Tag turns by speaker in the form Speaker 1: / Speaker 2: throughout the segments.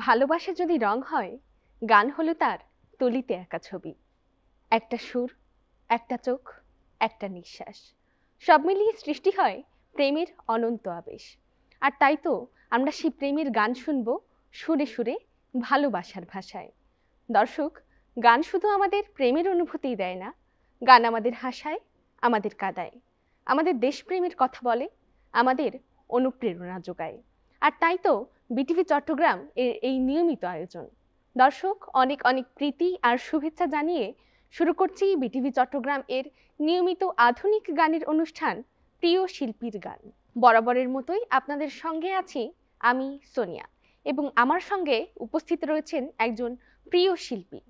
Speaker 1: ভালোবাসা যদি রং হয়, গান হলো তার তুলিতে আঁকা ছবি। একটা সুর, একটা চোখ, একটা নিঃশ্বাস, সব মিলিয়ে সৃষ্টি হয় প্রেমের অনন্ত আবেশ। আর তাই তো আমরা সেই প্রেমের গান শুনবো সুরে সুরে, ভালোবাসার ভাষায়। দর্শক, গান শুধু আমাদের প্রেমের অনুভূতিই দেয় না, গান আমাদের হাসায়, আমাদের কাঁদায়, আমাদের দেশপ্রেমের কথা বলে, আমাদের অনুপ্রেরণা যোগায়। আর তাই তো বিটিভি চট্টগ্রাম এর এই নিয়মিত আয়োজন। দর্শক, অনেক অনেক প্রীতি আর শুভেচ্ছা জানিয়ে শুরু করছি বিটিভি চট্টগ্রাম এর নিয়মিত আধুনিক গানের অনুষ্ঠান প্রিয় শিল্পীর গান। বরাবরের মতোই আপনাদের সঙ্গে আছি আমি সোনিয়া, এবং আমার সঙ্গে উপস্থিত রয়েছেন একজন প্রিয় শিল্পী।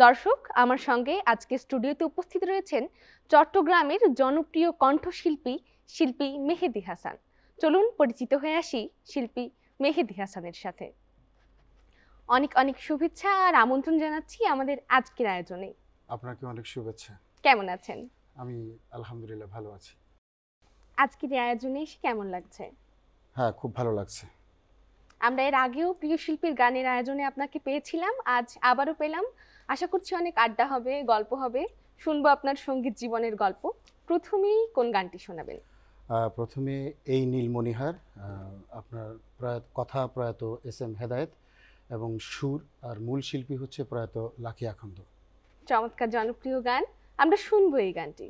Speaker 1: দর্শক, আমার সঙ্গে আজকে স্টুডিওতে উপস্থিত রয়েছেন চট্টগ্রামের জনপ্রিয় কণ্ঠশিল্পী শিল্পী মেহেদী হাসান। চলুন পরিচিত হয়ে আসি শিল্পী মেহেদী হাসানের সাথে। অনেক অনেক শুভেচ্ছা আর আমন্ত্রণ জানাচ্ছি আমাদের আজকের আয়োজনে।
Speaker 2: আপনাকে অনেক শুভেচ্ছা।
Speaker 1: কেমন আছেন?
Speaker 2: আমি আলহামদুলিল্লাহ ভালো আছি।
Speaker 1: আজকের এই আয়োজনে এসে কেমন লাগছে?
Speaker 2: হ্যাঁ, খুব ভালো লাগছে।
Speaker 1: আমরা এর আগেও প্রিয় শিল্পীর গানের আয়োজনে আপনাকে পেয়েছিলাম, আজ আবারও পেলাম। আশা করছি অনেক আড্ডা হবে, গল্প হবে, শুনবো আপনার সঙ্গীত জীবনের গল্প। প্রথমেই কোন গানটি শোনাবেন?
Speaker 2: প্রথমে এই নীলমণিহার, আপনার কথা প্রয়াত এস.এম. হেদায়েত, এবং সুর আর মূল শিল্পী হচ্ছে প্রয়াত লাকি আখন্দ।
Speaker 1: চমৎকার জনপ্রিয় গান, আমরা শুনবো এই গানটি।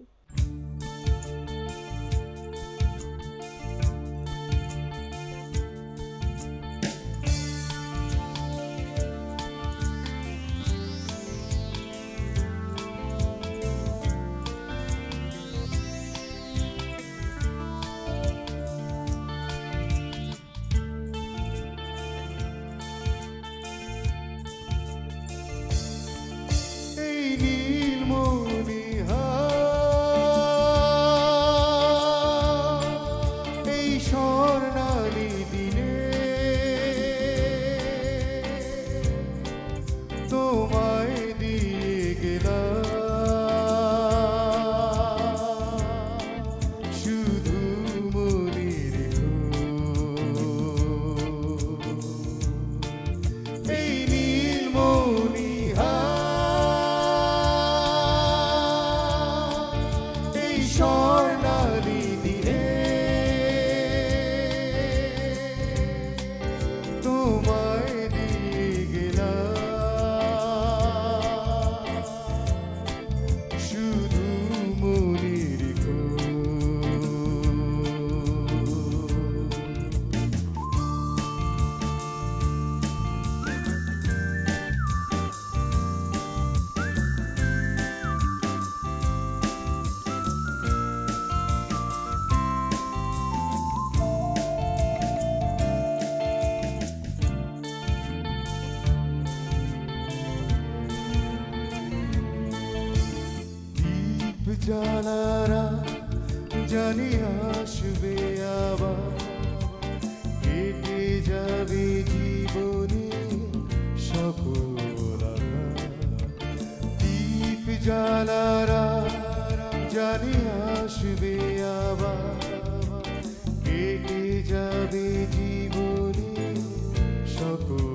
Speaker 3: জানারা জানি আসবে আবার, কেটে যাবে জীবনে সকল দীপ জানারা জানি আসবে আবার, কেটে যাবে জীবনে সকল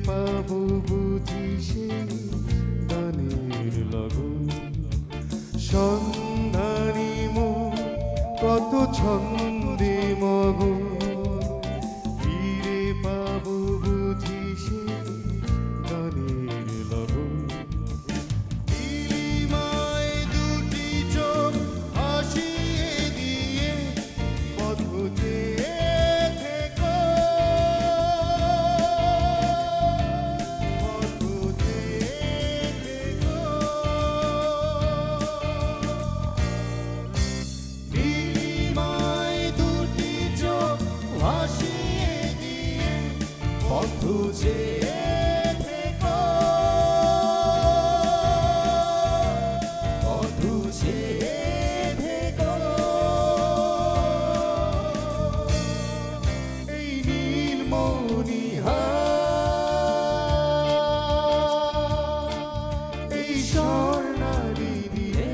Speaker 3: পাবো বুঝি সেই গানের লগন সন্ধানী মন কত ছন্দে মগন ফিরে পাবো বুঝি সেই গানের লগন নীলিমায় দুটি চোখ হাসিয়ে দিয়ে পথ চেয়ে থেকো পথ চেয়ে থেকো নীলিমায় দুটি চোখ হাসিয়ে দিয়ে পথ চেয়ে থেকো পথ চেয়ে থেকো এই নীলমণিহার এই স্বর্ণালী দিয়ে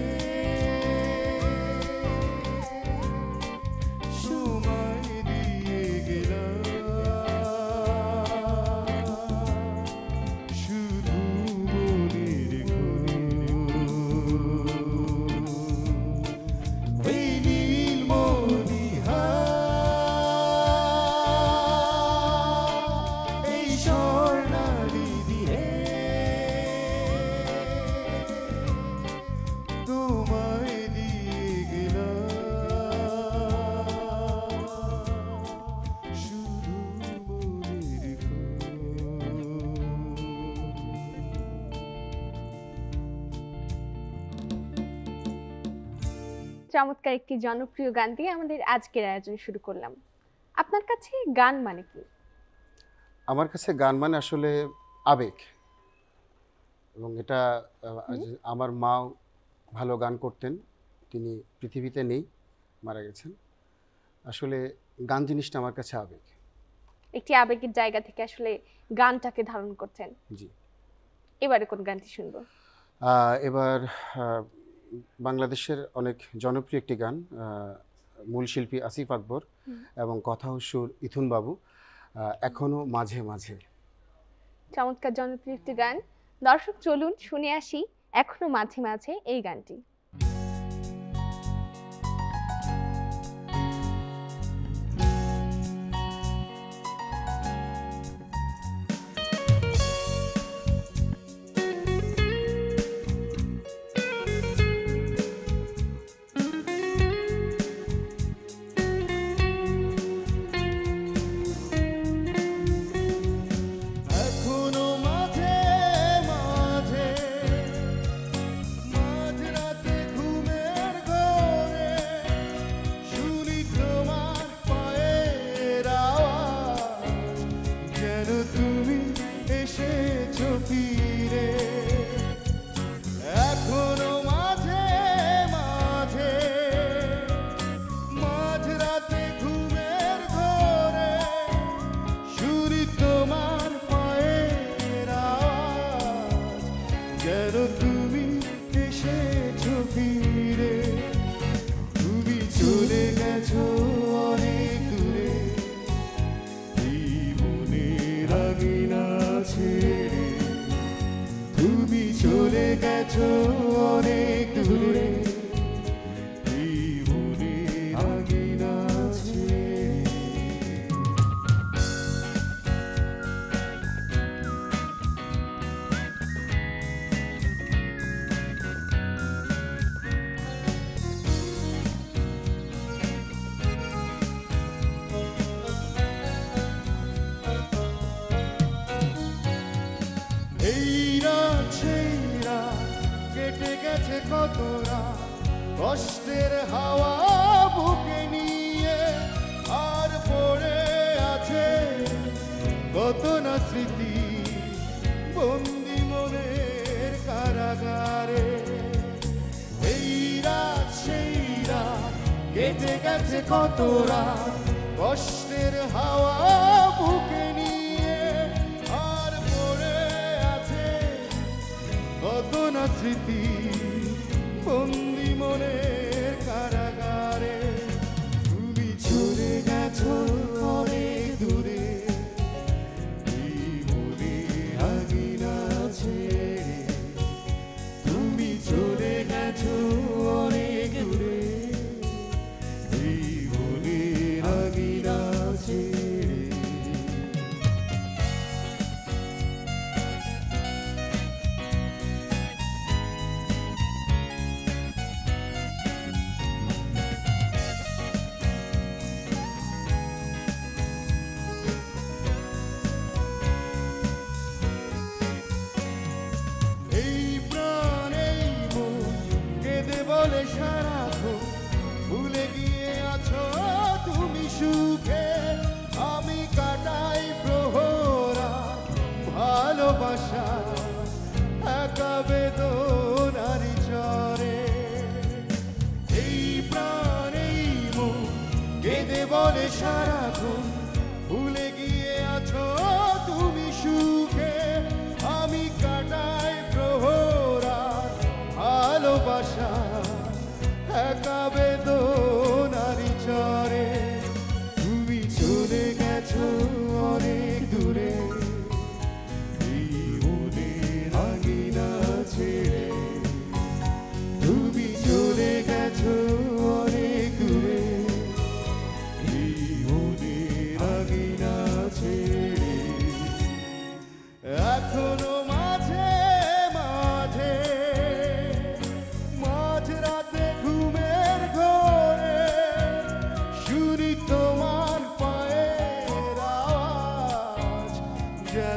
Speaker 3: সময় দিয়ে গেলাম শুধু মনের কোণে এই নীলমণিহার এই স্বর্ণালী দিয়ে তোমায় দিয়ে গেলাম শুধু মনের
Speaker 1: চমৎকার একটি জনপ্রিয় গান দিয়ে আমাদের আজকের আয়োজন শুরু করলাম। আপনার কাছে গান মানে কি?
Speaker 2: আমার কাছে গান মানে আসলে আবেগ, এবং এটা আমার মাও ভালো গান করতেন, তিনি পৃথিবীতে নেই, মারা গেছেন। আসলে গান জিনিসটা আমার কাছে আবেগ।
Speaker 1: একটি আবেগের জায়গা থেকে আসলে গানটাকে ধারণ করছেন।
Speaker 2: জি,
Speaker 1: এবারে কোন গানটি শুনবো?
Speaker 2: এবার বাংলাদেশের অনেক জনপ্রিয় একটি গান, মূল শিল্পী আসিফ আকবর এবং কথা ও সুর ইথুন বাবু, এখনো মাঝে মাঝে।
Speaker 1: চমৎকার জনপ্রিয় একটি গান। দর্শক চলুন শুনে আসি এখনো মাঝে মাঝে এই গানটি।
Speaker 3: এখনো মাঝে মাঝে মাঝরাতে ঘুমের ঘোরে শুনি তোমার পায়ের আওয়াজ, যেন তুমি এসেছো ফিরে। এখনো মাঝে মাঝে মাঝরাতে ঘুমের ঘোরে শুনি তোমার পায়ের আওয়াজ, যেন তুমি এসেছো ফিরে। তুমি চলে গেছো অনেক দূরে এই মনের আঙিনা ছেড়ে। তুমি চলে গেছো অনেক দূরে এই মনের আঙিনা ছেড়ে। এই রাত সেই রাত কেটে গেছে কত রাত কষ্টের হাওয়া বুকে নিয়ে, আর পড়ে আছে কত না স্মৃতি বন্দি মনের কারাগারে। এই রাত সেই রাত কেটে গেছে কত রাত কষ্টের হাওয়া বুকে নিয়ে, আর পড়ে আছে কত না স্মৃতি বন্দি মনের কারাগারে। তুমি চলে গেছো অনেক দূরে এই মনের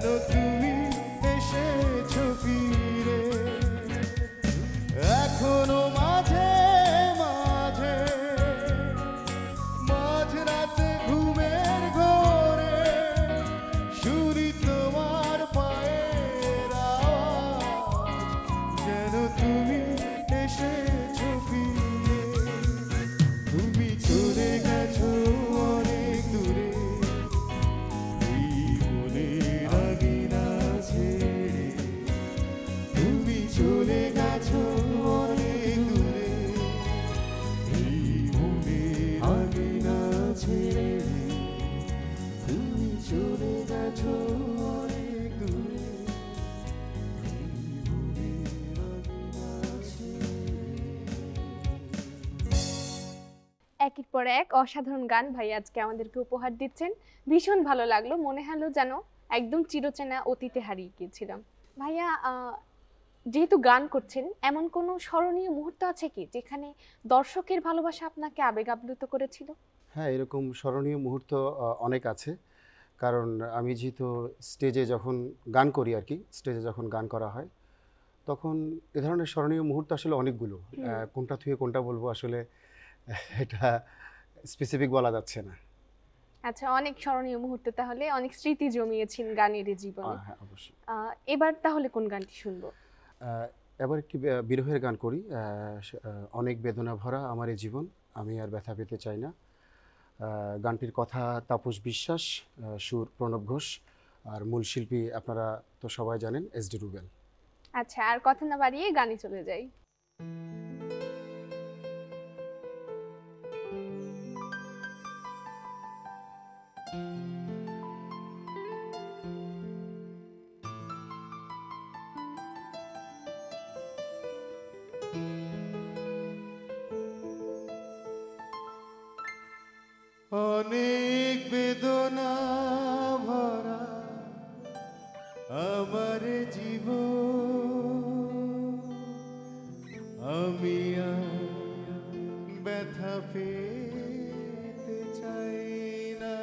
Speaker 3: যেন তুমি এসেছো ফিরে। এখনো মাঝে মাঝে মাঝরাতে ঘুমের ঘোরে শুনি তোমার পায়ের আওয়াজ, যেন তুমি এসেছো ফিরে। তুমি চলে গেছো অনেক দূরে, এই মনের আঙিনা ছেড়ে। তুমি চলে গেছো অনেক দূরে, এই মনের আঙিনা ছেড়ে। তুমি চলে গেছো অনেক দূরে, এই মনের আঙিনা ছেড়ে।
Speaker 1: একের পর এক অসাধারণ গান ভাই আজকে আমাদেরকে উপহার দিচ্ছেন, ভীষণ ভালো লাগলো, মনে হলো যেন একদম চিরচেনা অতীতে হারিয়ে গিয়েছিলাম। ভাইয়া যেহেতু গান করছেন, এমন কোনো স্মরণীয় মুহূর্ত আছে কি যেখানে দর্শকের ভালোবাসা আপনাকে আবেগ আপ্লুত করেছিল?
Speaker 2: হ্যাঁ, এরকম স্মরণীয় মুহূর্ত অনেক আছে। কারণ আমি যেহেতু স্টেজে যখন গান করি আর কি, স্টেজে যখন গান করা হয় তখন এ ধরনের স্মরণীয় মুহূর্ত আসলে অনেকগুলো। কোনটা থেকে কোনটা বলবো আসলে এটা স্পেসিফিক বলা যাচ্ছে না।
Speaker 1: আচ্ছা, অনেক স্মরণীয় মুহূর্ত, তাহলে অনেক স্মৃতি জমিয়েছেন গানের এই জীবনে।
Speaker 2: হ্যাঁ, অবশ্যই।
Speaker 1: এবার তাহলে কোন গানটি শুনবো?
Speaker 2: এবার একটি বিরহের গান করি। অনেক বেদনা ভরা আমার এই জীবন, আমি আর ব্যথা পেতে চাই না। গানটির কথা তাপস বিশ্বাস, সুর প্রণব ঘোষ, আর মূল শিল্পী আপনারা তো সবাই জানেন এস.ডি. রুবেল।
Speaker 1: আচ্ছা, আর কথা না বাড়িয়ে গানে চলে যাই।
Speaker 3: অনেক বেদনা ভরা আমার জীবন, আমি আর ব্যথা পেতে চাই না।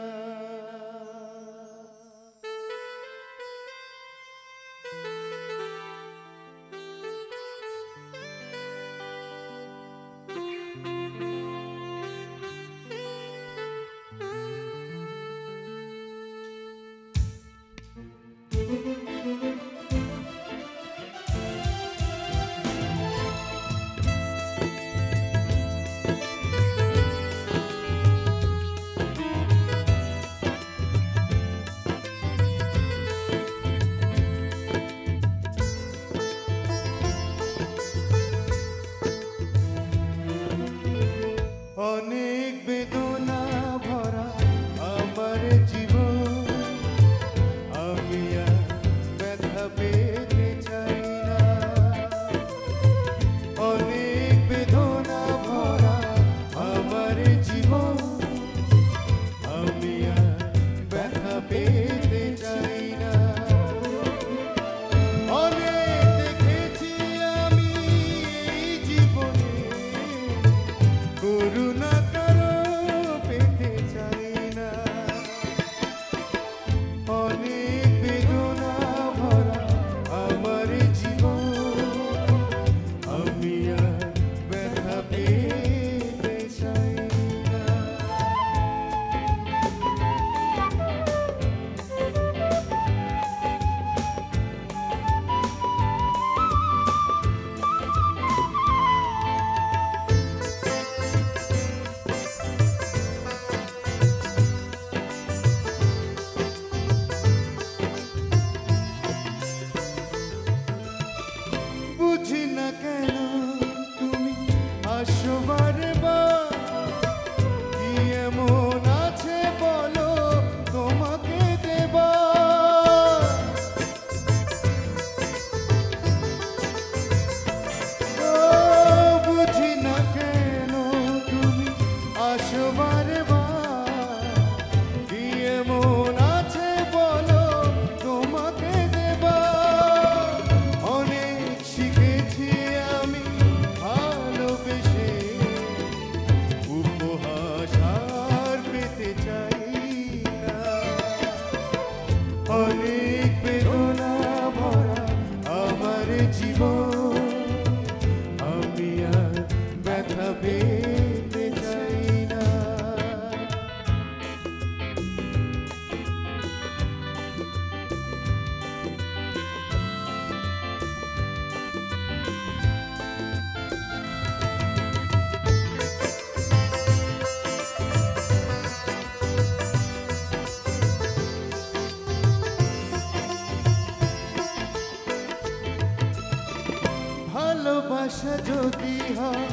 Speaker 3: ভালোবাসা যদি হয়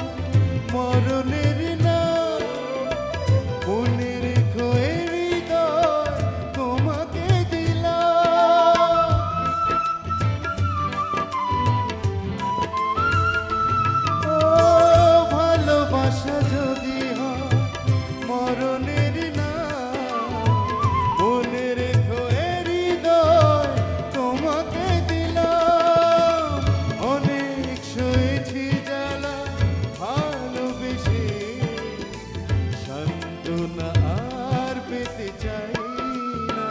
Speaker 3: মরণের না, মনে রেখো এ হৃদয় তোমাকে দিলাম। ও ভালোবাসা যদি হয় মরণের না, মনে রেখো এ হৃদয় তোমাকে দিলাম। অনেক সয়েছি জ্বালা ভালোবেসে, সান্ত্বনা আর পেতে চাই না।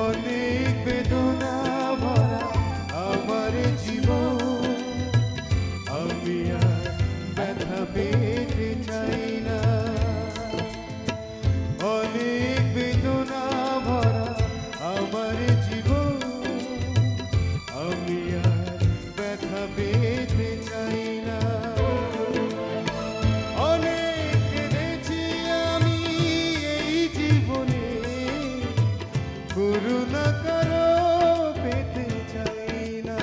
Speaker 3: অনেক বেদনা ভরা আমার জীবন, আমি আর ব্যথা পেতে চাই না। অনেক বেদনা ভরা আমার জীবন, আমি আর ব্যথা পেতে চাই না। অনেক কেঁদেছি আমি এই জীবনে, করুণা কারো পেতে চাই না।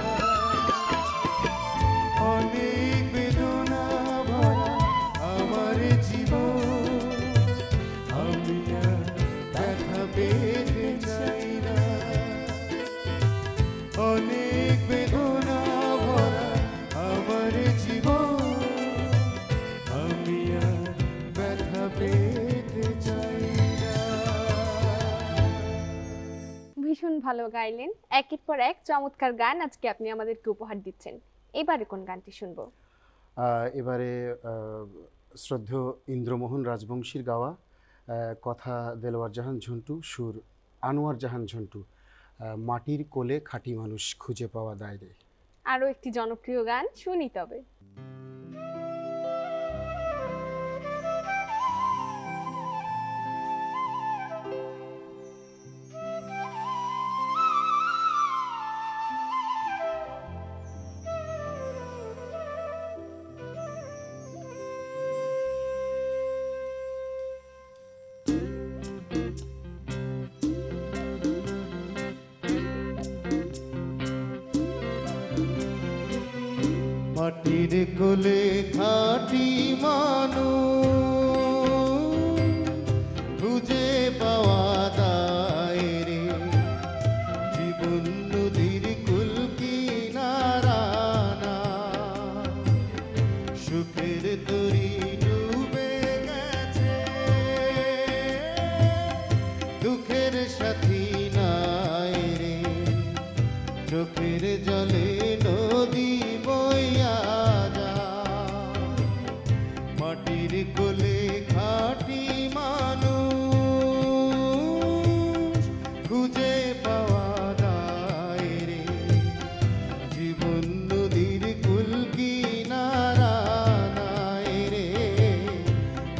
Speaker 3: অনেক বেদনা ভরা আমার জীবন, আমি আর ব্যথা পেতে চাই না। অনেক বেদনা ভরা আমার জীবন, আমি আর ব্যথা পেতে চাই না।
Speaker 1: ভীষণ ভালো গাইলেন, একের পর এক চমৎকার গান আজকে আপনি আমাদেরকে উপহার দিচ্ছেন। এবারে কোন গানটি শুনবো?
Speaker 2: এবারে শ্রদ্ধেয় ইন্দ্রমোহন রাজবংশীর গাওয়া, কথা দেলোয়ার জাহান ঝন্টু, সুর আনোয়ার জাহান ঝন্টু, মাটির কোলে খাঁটি মানুষ খুঁজে পাওয়া দায় রে।
Speaker 1: আরো একটি জনপ্রিয় গান শুনি তবে।
Speaker 3: মাটির কোলে খাঁটি মানুষ খুঁজে পাওয়া দায় রে। জীবন নদীর কুল কিনারা না, সুখের তরি ডুবে গেছে, দুঃখের সাথী নাই রে। চোখের জলে নদী বইয়া যায়, মাটির কোলে খাঁটি মানুষ খুঁজে পাওয়া দায় রে। জীবন নদীর কুল কিনারা নাই রে,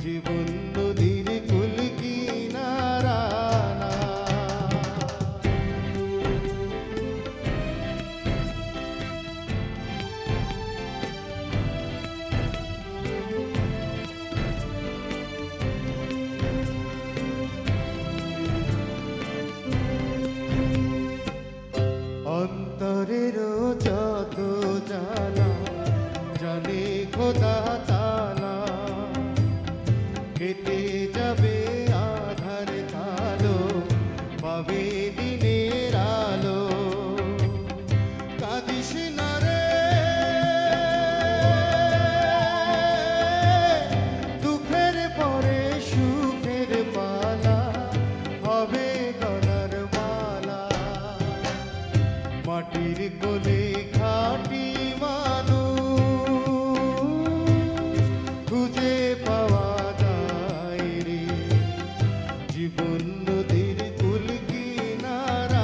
Speaker 3: জীবন নদীর কুল কিনারা না। অন্তরের যত জ্বালা জানে খোদা তালা, কেটে যাবে আধার কালো, পাবে দিনের আলো। কাঁদিস না রে, দুঃখের পরে সুখের পালা, হবে গলার মালা। মাটির কোলে খাঁটি মানুষ খুঁজে পাওয়া দায় রে। জীবন নদীর কুল কিনারা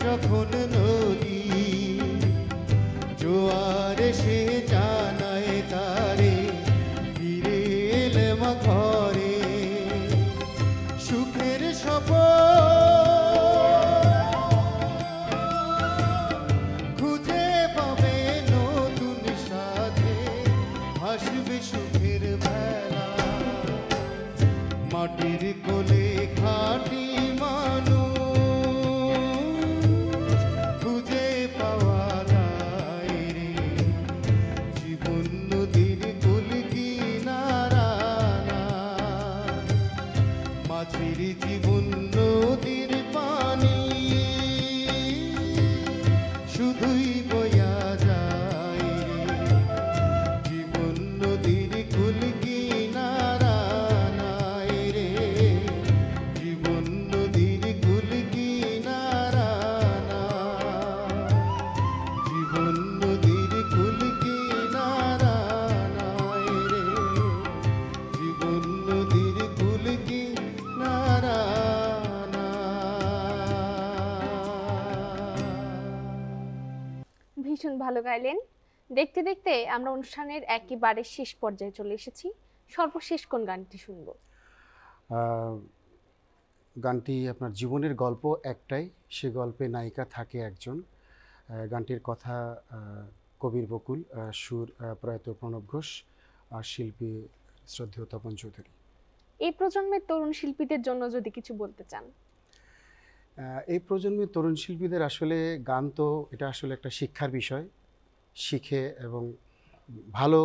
Speaker 3: যখন নদী জোয়ার এসে জানায় তারে ফিরে এলে মা ঘরে সুখের খুঁজে পাবে নতুন সাথে হাসবে সুখের বেলা মাটির কোলে খাটি মানুষ খুঁজে পাওয়া যায় রে জীবন নদীর কুল কিনারা মাঝির জীবন নদীর পানি শুধুই বয়া যায় রে জীবন নদীর কুল কিনারা নাই রে জীবন নদীর কুল কিনারা জীবন নদীর কুল কিনারা নাই রে জীবন নদীর কুল কিনারা
Speaker 1: ভীষণ ভালো গাইলেন। দেখতে দেখতে আমরা অনুষ্ঠানের একেবারে শেষ পর্যায়ে চলে এসেছি। সর্বশেষ কোন গানটি শুনবো?
Speaker 2: গানটি আপনার জীবনের গল্প একটাই, সে গল্পে নায়িকা থাকে একজন। গানটির কথা কবির বকুল, সুর প্রয়াত প্রণব ঘোষ, আর শিল্পী শ্রদ্ধেয় তপন চৌধুরী।
Speaker 1: এই প্রজন্মের তরুণ শিল্পীদের জন্য যদি কিছু বলতে চান।
Speaker 2: এই প্রজন্মের তরুণ শিল্পীদের আসলে গান তো এটা আসলে একটা শিক্ষার বিষয়, শিখে এবং ভালো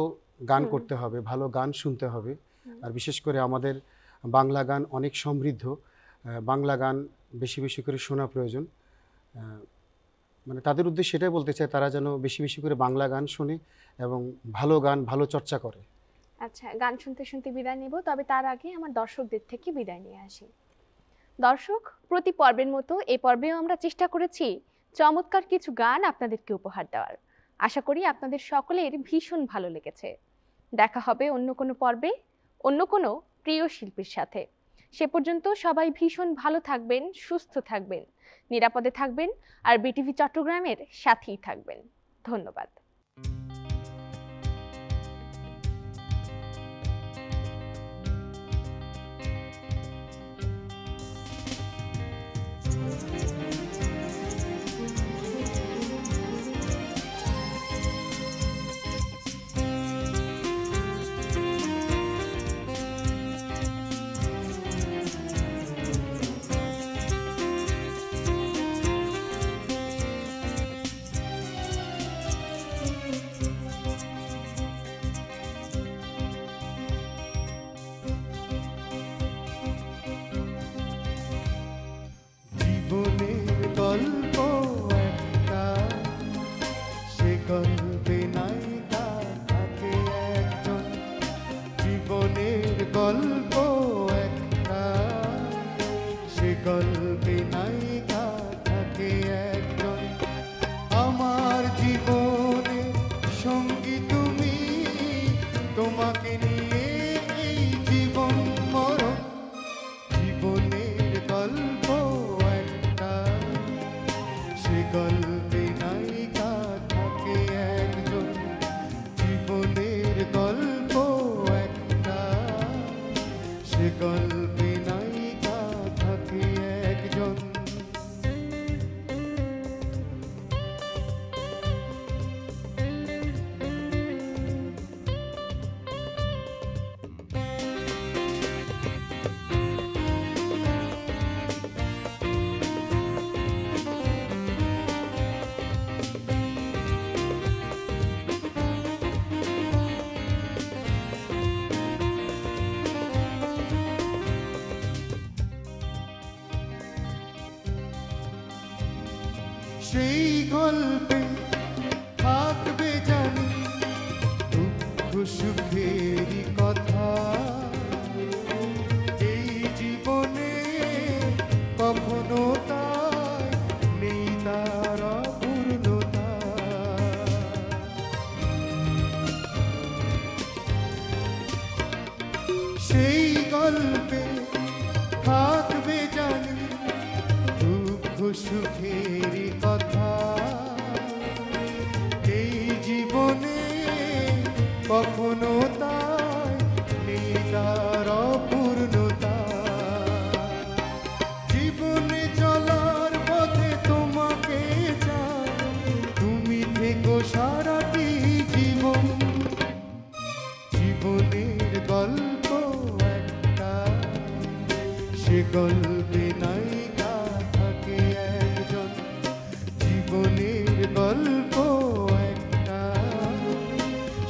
Speaker 2: গান করতে হবে, ভালো গান শুনতে হবে। আর বিশেষ করে আমাদের বাংলা গান অনেক সমৃদ্ধ, বাংলা গান বেশি বেশি করে শোনা প্রয়োজন। মানে তাদের উদ্দেশ্যে সেটাই বলতে চাই, তারা যেন বেশি বেশি করে বাংলা গান শোনে এবং ভালো গান ভালো চর্চা করে।
Speaker 1: আচ্ছা, গান শুনতে শুনতে বিদায় নেব, তবে তার আগে আমার দর্শকদের থেকে বিদায় নিয়ে আসি। দর্শক, প্রতি পর্বের মতো এই পর্বেও আমরা চেষ্টা করেছি চমৎকার কিছু গান আপনাদেরকে উপহার দেওয়ার। আশা করি আপনাদের সকলের ভীষণ ভালো লেগেছে। দেখা হবে অন্য কোনো পর্বে অন্য কোনো প্রিয় শিল্পীর সাথে। সে পর্যন্ত সবাই ভীষণ ভালো থাকবেন, সুস্থ থাকবেন, নিরাপদে থাকবেন আর বিটিভি চট্টগ্রামের সাথেই থাকবেন। ধন্যবাদ।
Speaker 3: জীবনের গল্প একটা সে গল্পে নায়িকা থাকে একজন জীবনের গল্প একটা সে গল্পে নায়িকা থাকে একজন আমার জীবনে সঙ্গী তুমি তোমাকে নিয়ে এই জীবন মরণ জীবনের গল্প একটা সে গল্পে নায়িকা থাকে একজন জীবনের গল্প একটা সে গল্পে নায়িকা থাকে একজন সেই গল্পে থাকবে জানি দুঃখ সুখেরই কথা এই জীবনে কখনো তাই নেই তার অপূর্ণতা সেই গল্পে থাকবে জানি দুঃখ সুখেরই সারাটি জীবন, জীবনের গল্প একটা, সে গল্পে নায়িকা থাকে একজন। জীবনের গল্প একটা,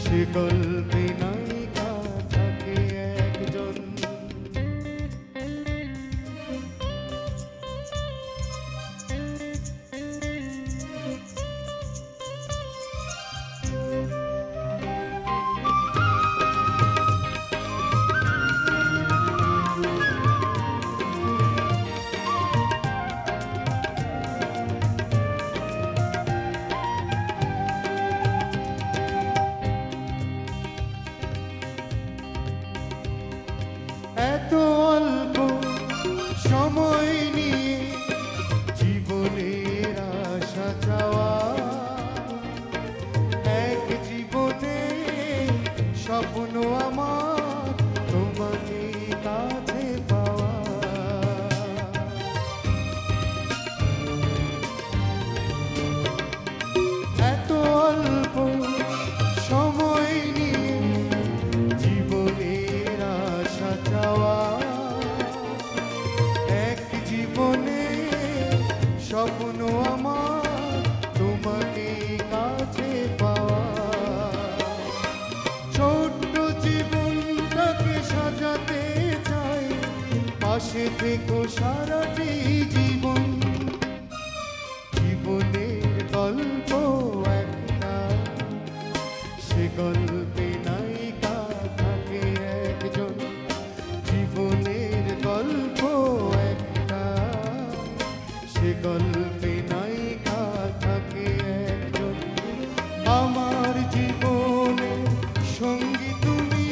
Speaker 3: সে গল্পে নায়িকা থাকে একজন। এত অল্প সময় নিয়ে জীবনের আশা চাওয়া, এক জীবনে স্বপ্ন আমার তোমাকে কাছে পাওয়া। এত অল্প সময় নিয়ে জীবনের আশা চাওয়া, এক জীবনে স্বপ্ন আমার তোমাকে কাছে পাওয়া। ছোট্ট জীবনটাকে সাজাতে চাই, পাশে থেকো সারাটি জীবন। জীবনের গল্প একটা, সে গল্পে নায়িকা থাকে একজন। জীবনের গল্প একটা, সে গল্পে নায়িকা থাকে একজন। আমার জীবনে সঙ্গী তুমি,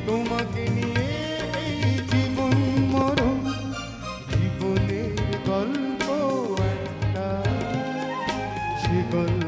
Speaker 3: তোমাকে নিয়ে এই জীবন মরণ। জীবনের গল্প একটা, সে গল্প